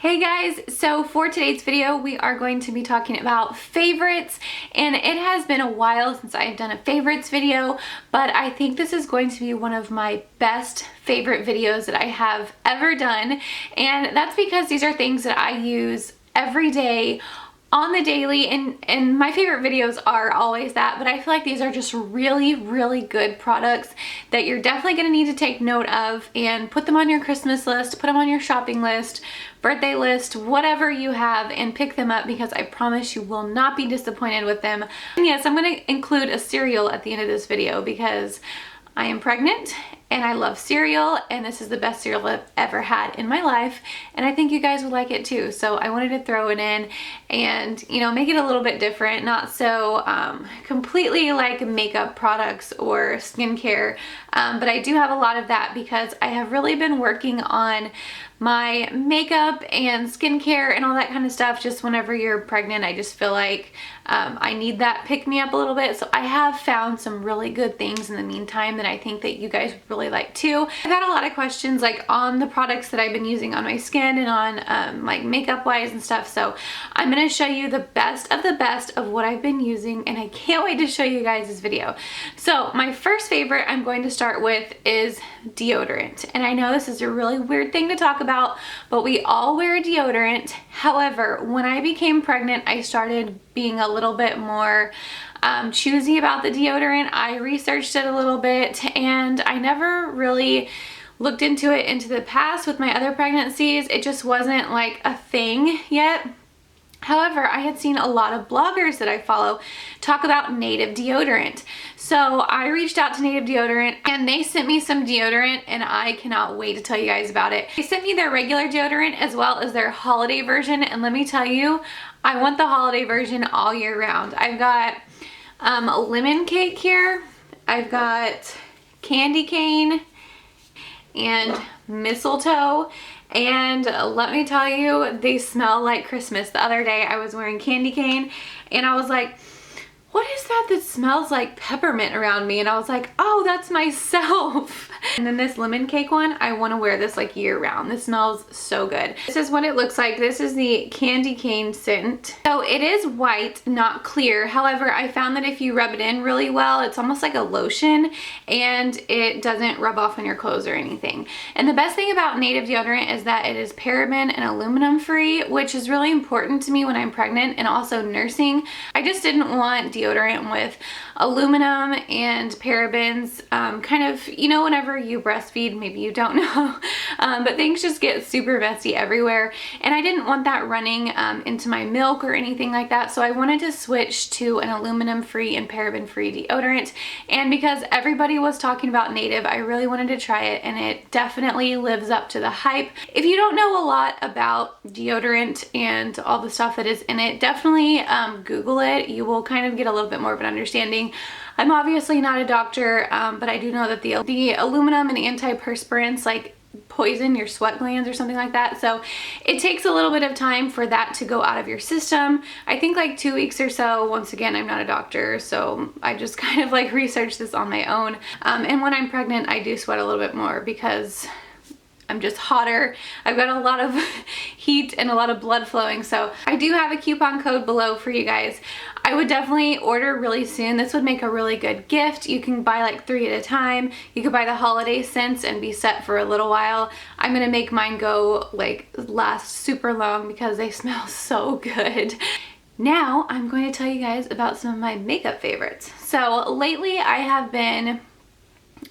Hey guys, so for today's video we are going to be talking about favorites, and it has been a while since I've done a favorites video, but I think this is going to be one of my best favorite videos that I have ever done, and that's because these are things that I use every day on the daily, and my favorite videos are always that, but I feel like these are just really good products that you're definitely going to need to take note of and put them on your Christmas list, put them on your shopping list, birthday list, whatever you have, and pick them up because I promise you will not be disappointed with them. And yes, I'm going to include a cereal at the end of this video because I am pregnant and I love cereal, and this is the best cereal I've ever had in my life, and I think you guys would like it too. So I wanted to throw it in and, you know, make it a little bit different, not so completely like makeup products or skincare, but I do have a lot of that because I have really been working on my makeup and skincare and all that kind of stuff. Just whenever you're pregnant, I just feel like I need that pick me up a little bit. So I have found some really good things in the meantime that I think that you guys would really like too. I've had a lot of questions like on the products that I've been using on my skin and on like makeup wise and stuff. So I'm going to show you the best of what I've been using, and I can't wait to show you guys this video. So my first favorite I'm going to start with is deodorant. And I know this is a really weird thing to talk about, but we all wear deodorant. However, when I became pregnant, I started being a little bit more choosy about the deodorant. I researched it a little bit, and I never really looked into it into the past with my other pregnancies. It just wasn't like a thing yet. However, I had seen a lot of bloggers that I follow talk about native deodorant. So I reached out to Native Deodorant and they sent me some deodorant, and I cannot wait to tell you guys about it. They sent me their regular deodorant as well as their holiday version, and let me tell you, I want the holiday version all year round. I've got a lemon cake here, I've got candy cane and mistletoe, and let me tell you, they smell like Christmas. The other day I was wearing candy cane and I was like, what is that smells like peppermint around me? And I was like, oh, that's myself. And then this lemon cake one, I want to wear this like year round. This smells so good. This is what it looks like. This is the candy cane scent. So it is white, not clear. However, I found that if you rub it in really well, it's almost like a lotion and it doesn't rub off on your clothes or anything. And the best thing about Native deodorant is that it is paraben and aluminum free, which is really important to me when I'm pregnant and also nursing. I just didn't want deodorant with aluminum and parabens, kind of, you know, whenever you breastfeed, maybe you don't know, but things just get super messy everywhere, and I didn't want that running into my milk or anything like that. So I wanted to switch to an aluminum free and paraben free deodorant, and because everybody was talking about Native, I really wanted to try it, and it definitely lives up to the hype. If you don't know a lot about deodorant and all the stuff that is in it, definitely Google it. You will kind of get a little bit more of an understanding. I'm obviously not a doctor, but I do know that the aluminum and antiperspirants like poison your sweat glands or something like that. So it takes a little bit of time for that to go out of your system. I think like 2 weeks or so. Once again, I'm not a doctor, so I just kind of like researched this on my own. And when I'm pregnant, I do sweat a little bit more because I'm just hotter. I've got a lot of heat and a lot of blood flowing. So I do have a coupon code below for you guys. I would definitely order really soon. This would make a really good gift. You can buy like 3 at a time. You could buy the holiday scents and be set for a little while. I'm gonna make mine go like last super long because they smell so good. Now I'm going to tell you guys about some of my makeup favorites. So lately I have been,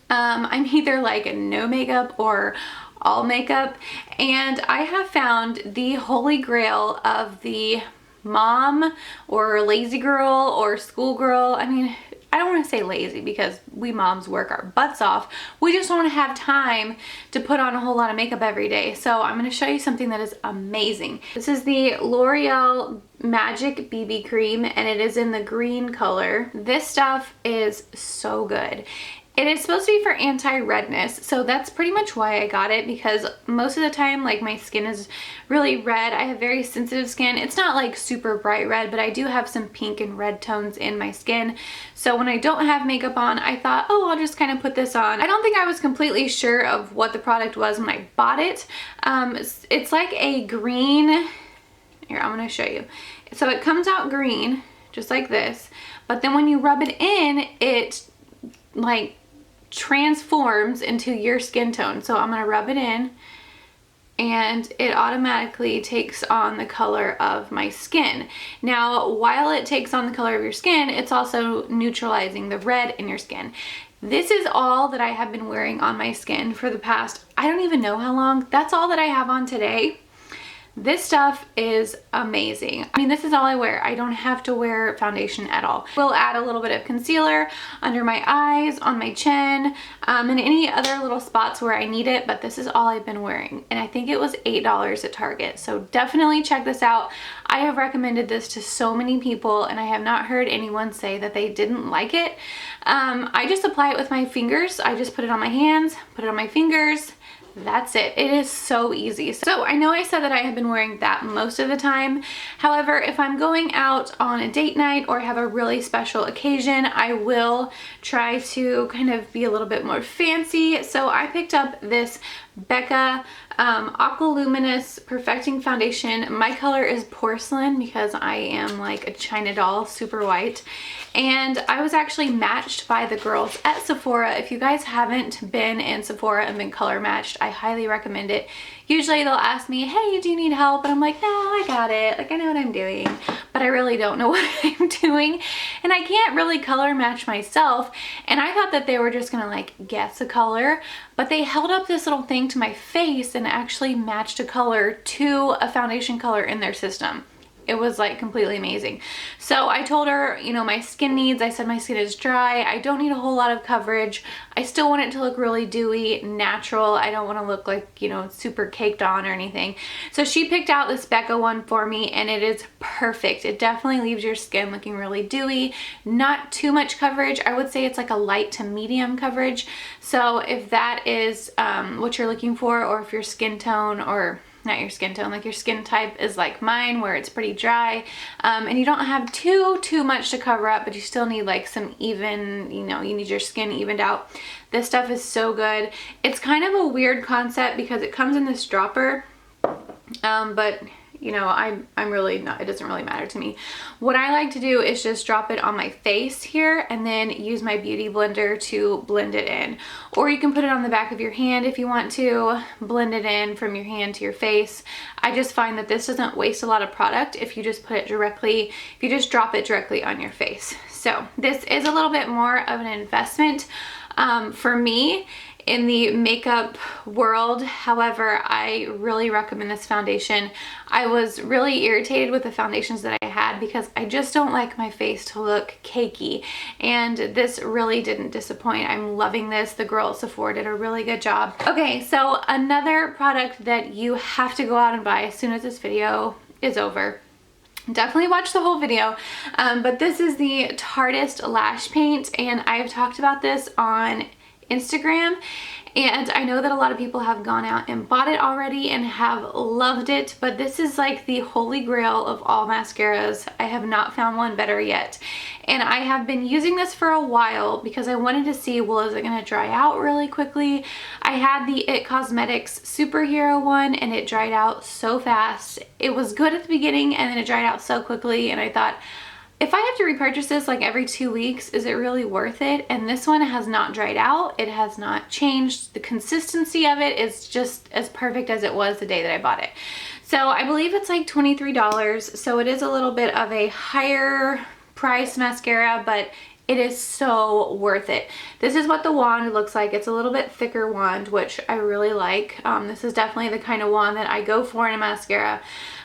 I'm either like no makeup or all makeup, and I have found the holy grail of the mom or lazy girl or schoolgirl. I mean, I don't want to say lazy because we moms work our butts off. We just don't want to have time to put on a whole lot of makeup every day. So I'm going to show you something that is amazing. This is the L'Oreal Magic BB Cream, and it is in the green color. This stuff is so good. It is supposed to be for anti-redness, so that's pretty much why I got it, because most of the time, like, my skin is really red. I have very sensitive skin. It's not like super bright red, but I do have some pink and red tones in my skin. So when I don't have makeup on, I thought, oh, I'll just kind of put this on. I don't think I was completely sure of what the product was when I bought it. It's like a green, here, I'm gonna show you. So it comes out green, just like this, but then when you rub it in, it like transforms into your skin tone. So I'm gonna rub it in and it automatically takes on the color of my skin. Now, while it takes on the color of your skin, it's also neutralizing the red in your skin. This is all that I have been wearing on my skin for the past, I don't even know how long. That's all that I have on today. This stuff is amazing. I mean, this is all I wear. I don't have to wear foundation at all. We'll add a little bit of concealer under my eyes, on my chin, and any other little spots where I need it, but this is all I've been wearing. And I think it was $8 at Target. So definitely check this out. I have recommended this to so many people and I have not heard anyone say that they didn't like it. I just apply it with my fingers. I just put it on my hands, put it on my fingers. That's it. It is so easy. So I know I said that I have been wearing that most of the time. However, if I'm going out on a date night or have a really special occasion, I will try to kind of be a little bit more fancy. So I picked up this Becca Aqua Luminous Perfecting Foundation. My color is porcelain because I am like a China doll, super white. And I was actually matched by the girls at Sephora. If you guys haven't been in Sephora and been color matched, I highly recommend it. Usually they'll ask me, hey, do you need help? And I'm like, no, I got it. Like, I know what I'm doing, but I really don't know what I'm doing. And I can't really color match myself. And I thought that they were just gonna like guess a color, but they held up this little thing to my face and actually matched a color to a foundation color in their system. It was like completely amazing. So I told her, you know, my skin needs, I said my skin is dry. I don't need a whole lot of coverage. I still want it to look really dewy, natural. I don't want to look like, you know, super caked on or anything. So she picked out this Becca one for me and it is perfect. It definitely leaves your skin looking really dewy, not too much coverage. I would say it's like a light to medium coverage. So if that is what you're looking for, or if your skin tone, or not your skin tone, like your skin type is like mine where it's pretty dry, and you don't have too much to cover up, but you still need like some even, you know, you need your skin evened out. This stuff is so good. It's kind of a weird concept because it comes in this dropper, but you know, I'm really not, it doesn't really matter to me. What I like to do is just drop it on my face here and then use my beauty blender to blend it in. Or you can put it on the back of your hand if you want to blend it in from your hand to your face. I just find that this doesn't waste a lot of product if you just put it directly, if you just drop it directly on your face. So this is a little bit more of an investment for me in the makeup world. However, I really recommend this foundation. I was really irritated with the foundations that I had because I just don't like my face to look cakey, and this really didn't disappoint. I'm loving this. The girl at Sephora did a really good job. Okay, so another product that you have to go out and buy as soon as this video is over. Definitely watch the whole video, but this is the Tarteist Lash Paint, and I've talked about this on Instagram, and I know that a lot of people have gone out and bought it already and have loved it, but this is like the holy grail of all mascaras. I have not found one better yet, and I have been using this for a while because I wanted to see, well, is it going to dry out really quickly? I had the It Cosmetics Superhero one and it dried out so fast. It was good at the beginning and then it dried out so quickly, and I thought, if I have to repurchase this like every 2 weeks, is it really worth it? And this one has not dried out. It has not changed. The consistency of it is just as perfect as it was the day that I bought it. So I believe it's like $23. So it is a little bit of a higher price mascara, but it is so worth it. This is what the wand looks like. It's a little bit thicker wand, which I really like. This is definitely the kind of wand that I go for in a mascara.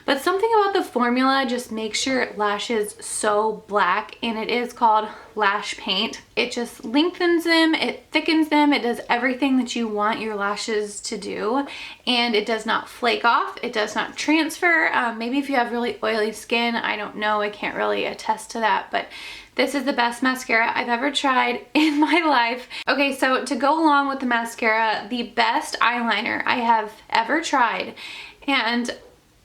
but something about the formula just makes your lashes so black, and it is called lash paint. It just lengthens them, it thickens them, it does everything that you want your lashes to do, and it does not flake off, it does not transfer. Maybe if you have really oily skin, I don't know, I can't really attest to that, but this is the best mascara I've ever tried in my life. Okay, so to go along with the mascara, the best eyeliner I have ever tried, and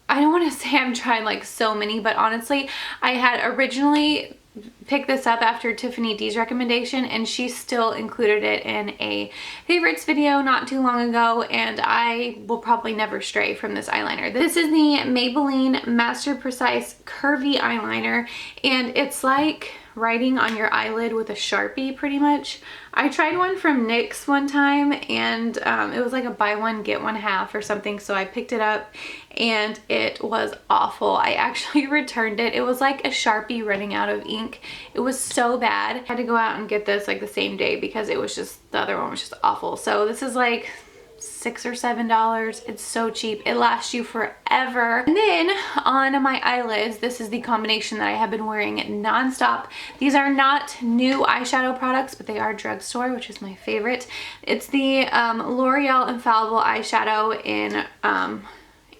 I don't want to say I'm trying like so many, but honestly, I had originally picked this up after Tiffany D's recommendation, and she still included it in a favorites video not too long ago, and I will probably never stray from this eyeliner. This is the Maybelline Master Precise Curvy eyeliner, and it's like writing on your eyelid with a Sharpie pretty much. I tried one from NYX one time, and it was like a buy one get one half or something, so I picked it up and it was awful. I actually returned it. It was like a Sharpie running out of ink. It was so bad. I had to go out and get this like the same day because it was just, the other one was just awful. So this is like $6 or $7. It's so cheap. It lasts you forever. And then on my eyelids, this is the combination that I have been wearing nonstop. These are not new eyeshadow products, but they are drugstore, which is my favorite. It's the L'Oreal Infallible eyeshadow in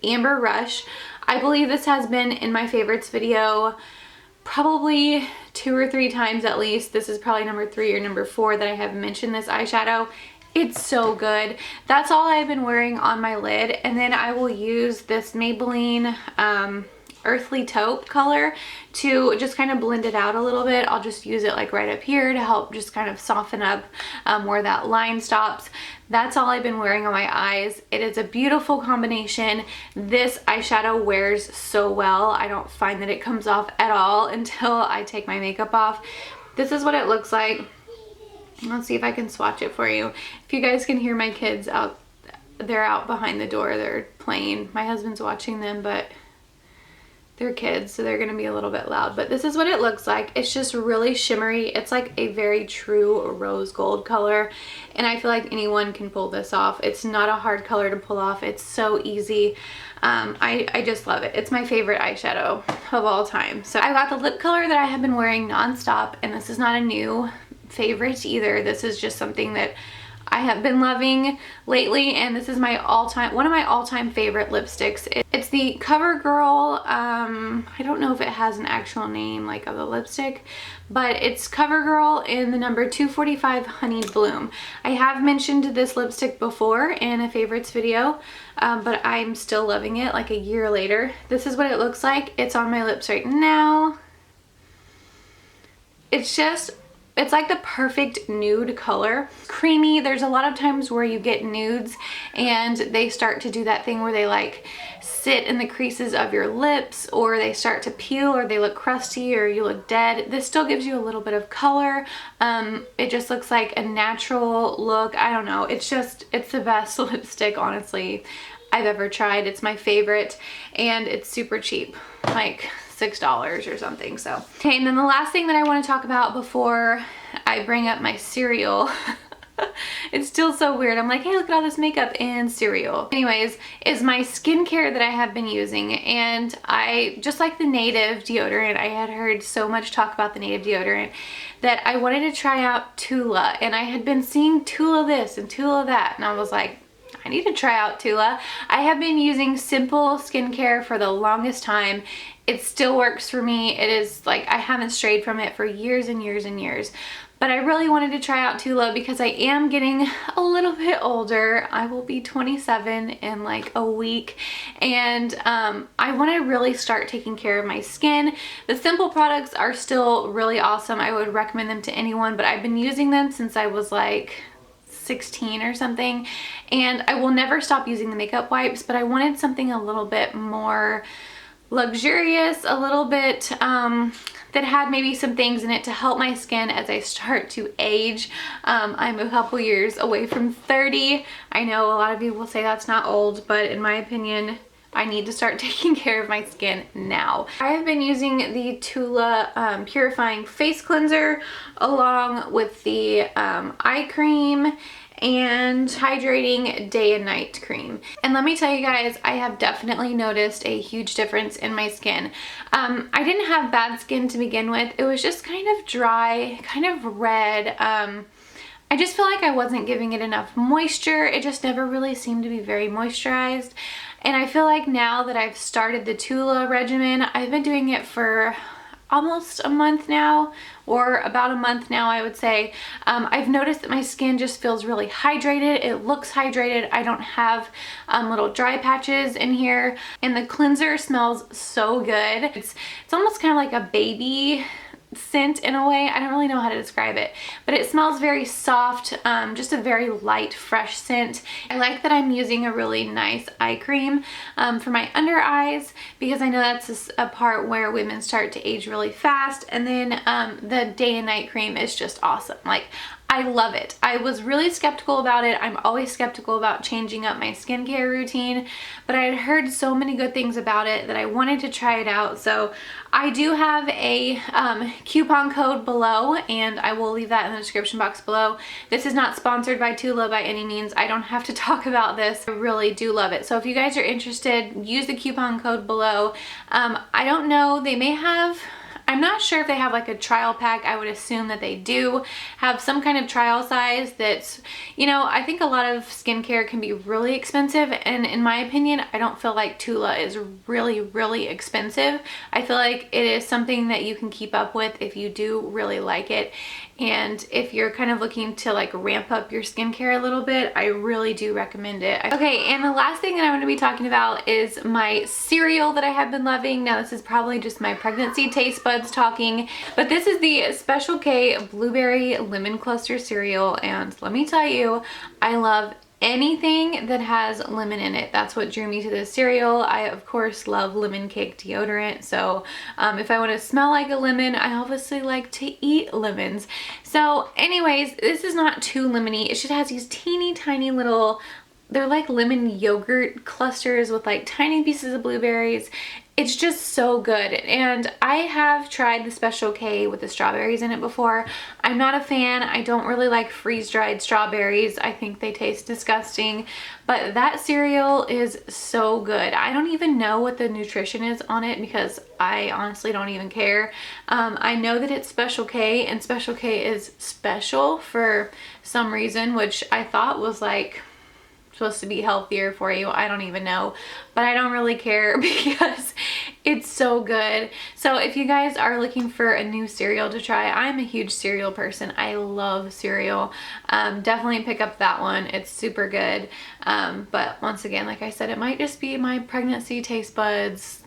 Amber Rush. I believe this has been in my favorites video probably 2 or 3 times at least. This is probably number 3 or number 4 that I have mentioned this eyeshadow. It's so good. That's all I've been wearing on my lid, and then I will use this Maybelline Earthly Taupe color to just kind of blend it out a little bit. I'll just use it like right up here to help just kind of soften up where that line stops. That's all I've been wearing on my eyes. It is a beautiful combination. This eyeshadow wears so well. I don't find that it comes off at all until I take my makeup off. This is what it looks like. Let's see if I can swatch it for you. If you guys can hear my kids out, they're out behind the door, they're playing. My husband's watching them, but they're kids, so they're gonna be a little bit loud. But this is what it looks like. It's just really shimmery. It's like a very true rose gold color, and I feel like anyone can pull this off. It's not a hard color to pull off. It's so easy. I just love it. It's my favorite eyeshadow of all time. So I got the lip color that I have been wearing nonstop, and this is not a new favorite either. This is just something that I have been loving lately, and this is my one of my all-time favorite lipsticks. It's the Covergirl, I don't know if it has an actual name like of the lipstick, but it's Covergirl in the number 245 Honey Bloom. I have mentioned this lipstick before in a favorites video, but I'm still loving it like a year later. This is what it looks like. It's on my lips right now. It's like the perfect nude color. Creamy. There's a lot of times where you get nudes and they start to do that thing where they like sit in the creases of your lips, or they start to peel, or they look crusty, or you look dead. This still gives you a little bit of color. It just looks like a natural look. I don't know. It's the best lipstick, honestly, I've ever tried. It's my favorite, and it's super cheap. Like $6 or something. So okay, and then the last thing that I want to talk about before I bring up my cereal it's still so weird. I'm like, hey, look at all this makeup and cereal. Anyways, is my skincare that I have been using, and I just like the Native deodorant. I had heard so much talk about the Native deodorant that I wanted to try out Tula, and I had been seeing Tula this and Tula that, and I was like, I need to try out Tula. I have been using Simple skincare for the longest time. It still works for me. It is like, I haven't strayed from it for years and years and years. But I really wanted to try out Tula because I am getting a little bit older. I will be 27 in like a week, and I want to really start taking care of my skin. The Simple products are still really awesome. I would recommend them to anyone, but I've been using them since I was like 16 or something, and I will never stop using the makeup wipes, but I wanted something a little bit more luxurious, a little bit that had maybe some things in it to help my skin as I start to age. I'm a couple years away from 30. I know a lot of you will say that's not old, but in my opinion, I need to start taking care of my skin now. I have been using the Tula Purifying Face Cleanser along with the eye cream and hydrating day and night cream. And let me tell you guys, I have definitely noticed a huge difference in my skin. I didn't have bad skin to begin with. It was just kind of dry, kind of red. I just feel like I wasn't giving it enough moisture. It just never really seemed to be very moisturized. And I feel like now that I've started the Tula regimen, I've been doing it for almost a month now, or about a month now, I would say. I've noticed that my skin just feels really hydrated. It looks hydrated. I don't have little dry patches in here, and the cleanser smells so good. It's almost kind of like a baby scent in a way. I don't really know how to describe it, but it smells very soft, just a very light, fresh scent. I like that I'm using a really nice eye cream for my under eyes, because I know that's a part where women start to age really fast. And then the day and night cream is just awesome. Like, I love it. I was really skeptical about it. I'm always skeptical about changing up my skincare routine, but I had heard so many good things about it that I wanted to try it out. So I do have a coupon code below, and I will leave that in the description box below. This is not sponsored by Tula by any means. I don't have to talk about this. I really do love it. So if you guys are interested, use the coupon code below. I don't know, they may have, I'm not sure if they have like a trial pack. I would assume that they do have some kind of trial size that's, you know, I think a lot of skincare can be really expensive, and in my opinion, I don't feel like Tula is really expensive. I feel like it is something that you can keep up with if you do really like it. And if you're kind of looking to like ramp up your skincare a little bit, I really do recommend it. Okay, and the last thing that I'm going to be talking about is my cereal that I have been loving. Now, this is probably just my pregnancy taste buds talking, but this is the Special K Blueberry Lemon Cluster cereal, and let me tell you, I love anything that has lemon in it. That's what drew me to this cereal. I of course love lemon cake deodorant, so if I want to smell like a lemon, I obviously like to eat lemons. So anyways, this is not too lemony. It just has these teeny tiny little, they're like lemon yogurt clusters with like tiny pieces of blueberries. It's just so good, and I have tried the Special K with the strawberries in it before. I'm not a fan. I don't really like freeze-dried strawberries. I think they taste disgusting, but that cereal is so good. I don't even know what the nutrition is on it because I honestly don't even care. I know that it's Special K, and Special K is special for some reason, which I thought was like supposed to be healthier for you. I don't even know, but I don't really care because it's so good. So if you guys are looking for a new cereal to try, I'm a huge cereal person. I love cereal. Definitely pick up that one. It's super good. But once again, like I said, it might just be my pregnancy taste buds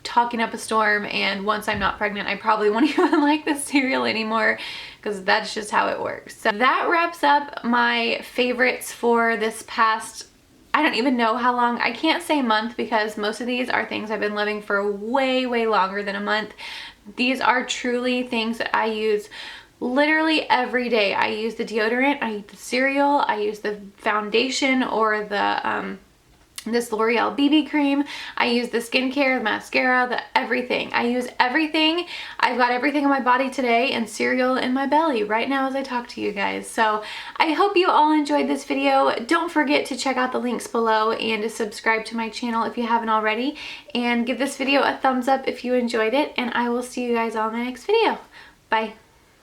talking up a storm, and once I'm not pregnant, I probably won't even like this cereal anymore, because that's just how it works. So that wraps up my favorites for this past, I don't even know how long. I can't say month because most of these are things I've been loving for way longer than a month. These are truly things that I use literally every day. I use the deodorant, I use the cereal, I use the foundation or the this L'Oreal BB Cream. I use the skincare, the mascara, the everything. I use everything. I've got everything on my body today and cereal in my belly right now as I talk to you guys. So I hope you all enjoyed this video. Don't forget to check out the links below and to subscribe to my channel if you haven't already, and give this video a thumbs up if you enjoyed it, and I will see you guys on the next video. Bye.